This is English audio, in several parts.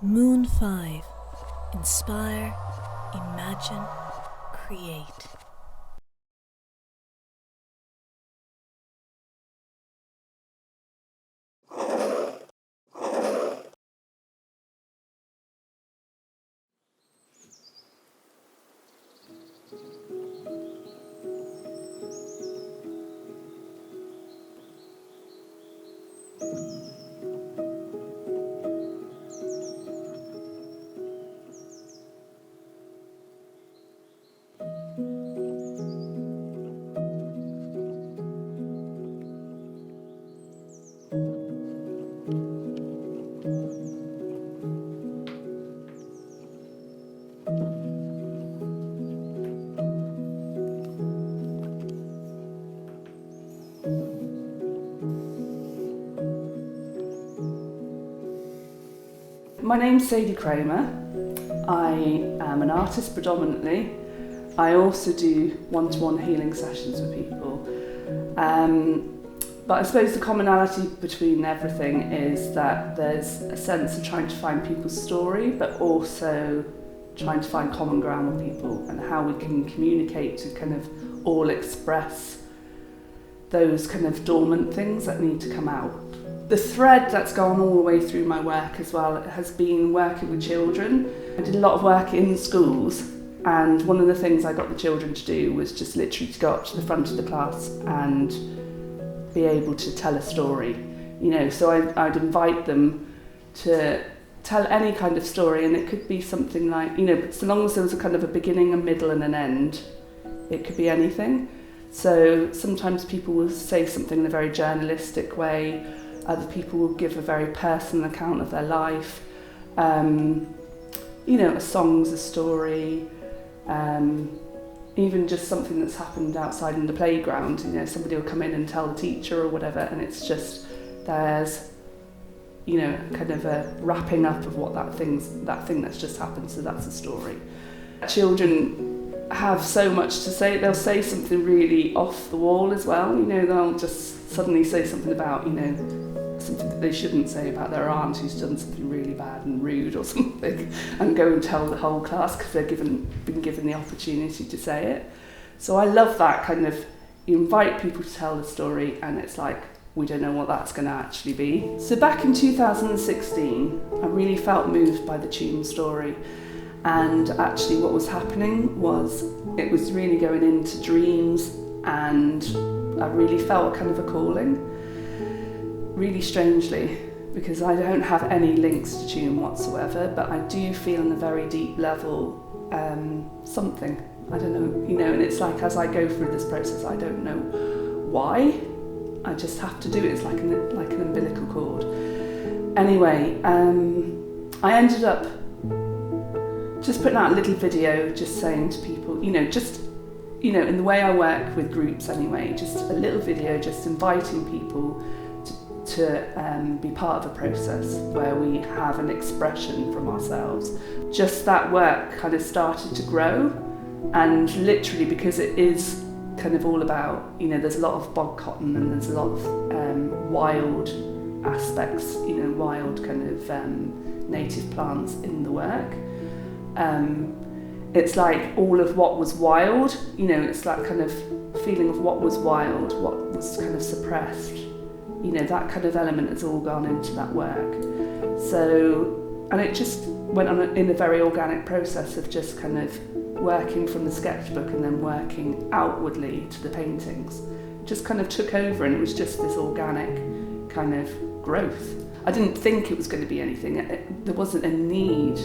Moon 5. Inspire, imagine, create. My name's Sadie Kramer. I am an artist predominantly. I also do one-to-one healing sessions with people. But I suppose the commonality between everything is that there's a sense of trying to find people's story, but also trying to find common ground with people and how we can communicate to kind of all express those kind of dormant things that need to come out. The thread that's gone all the way through my work as well has been working with children. I did a lot of work in schools, and one of the things I got the children to do was just literally to go up to the front of the class and be able to tell a story. So I'd invite them to tell any kind of story, and it could be something like, but so long as there was a kind of a beginning, a middle and an end, it could be anything. So sometimes people will say something in a very journalistic way. Other people will give a very personal account of their life. A song's a story. Even just something that's happened outside in the playground. Somebody will come in and tell the teacher or whatever, and it's just there's, kind of a wrapping up of what that thing that's just happened. So that's a story. Children have so much to say. They'll say something really off the wall as well. They'll just suddenly say something about, something that they shouldn't say about their aunt who's done something really bad and rude or something, and go and tell the whole class because they've been given the opportunity to say it. So I love that kind of, you invite people to tell the story and it's like, we don't know what that's going to actually be. So back in 2016, I really felt moved by the Tune story. And actually what was happening was it was really going into dreams, and I really felt kind of a calling, really strangely, because I don't have any links to Tune whatsoever, but I do feel on a very deep level something, I don't know, and it's like as I go through this process, I don't know why, I just have to do it. It's like an umbilical cord. Anyway, I ended up just putting out a little video, just saying to people, in the way I work with groups anyway, just a little video, just inviting people to be part of a process where we have an expression from ourselves. Just that work kind of started to grow, and literally because it is kind of all about, there's a lot of bog cotton and there's a lot of wild aspects, wild kind of native plants in the work. It's like all of what was wild, it's that kind of feeling of what was wild, what was kind of suppressed, that kind of element has all gone into that work. So, and it just went on in a very organic process of just kind of working from the sketchbook and then working outwardly to the paintings. It just kind of took over, and it was just this organic kind of growth. I didn't think it was going to be anything. There wasn't a need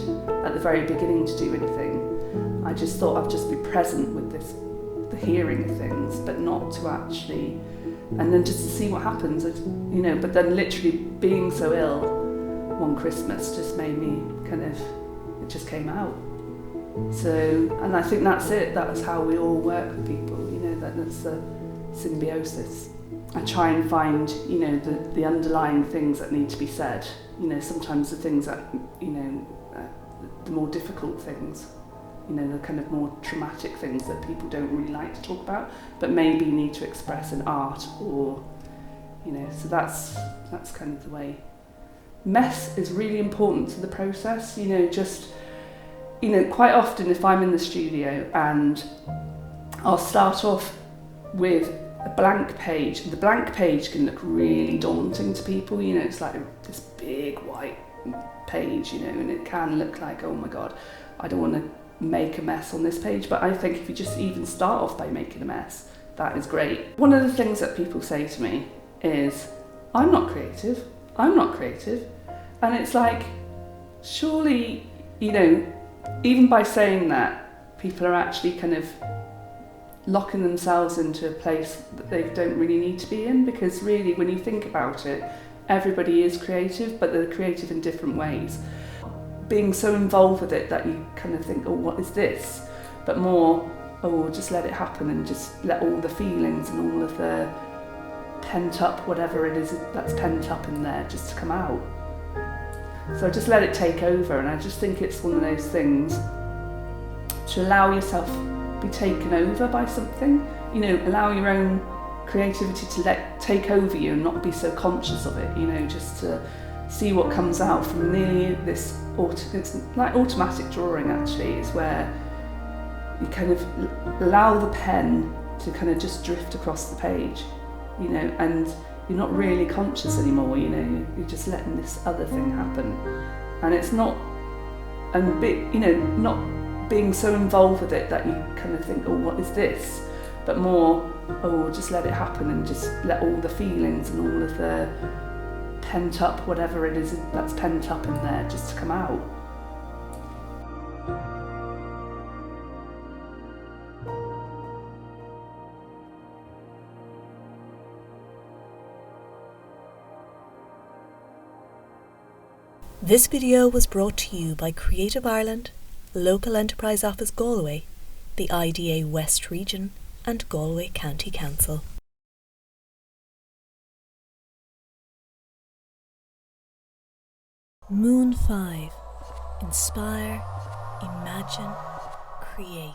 at the very beginning to do anything. I just thought I'd just be present with the hearing of things, but not to actually, and then just to see what happens, but then literally being so ill one Christmas just made me it just came out. So, and I think that's it, that is how we all work with people, that's the symbiosis. I try and find, the underlying things that need to be said. Sometimes the things that, the more difficult things, the kind of more traumatic things that people don't really like to talk about, but maybe need to express in art or, so that's kind of the way mess is really important to the process. Quite often if I'm in the studio and I'll start off with a blank page, the blank page can look really daunting to people. It's like this big white page, and it can look like, oh my God, I don't want to make a mess on this page. But I think if you just even start off by making a mess, that is great. One of the things that people say to me is, I'm not creative. And it's like, surely, even by saying that, people are actually kind of locking themselves into a place that they don't really need to be in, because really, when you think about it, everybody is creative, but they're creative in different ways. Being so involved with it that you kind of think, oh, what is this? But more, oh, just let it happen and just let all the feelings and all of the pent up, whatever it is that's pent up in there, just to come out. So just let it take over, and I just think it's one of those things to allow yourself be taken over by something. Allow your own creativity to take over you and not be so conscious of it. Just to see what comes out from nearly this. It's like automatic drawing. Actually, is where you kind of allow the pen to kind of just drift across the page. And you're not really conscious anymore. You're just letting this other thing happen, and it's not, not being so involved with it that you kind of think, oh, what is this? But more, oh, just let it happen and just let all the feelings and all of the pent up, whatever it is that's pent up in there, just to come out. This video was brought to you by Creative Ireland, Local Enterprise Office Galway, the IDA West Region and Galway County Council. Moon 5. Inspire, imagine, create.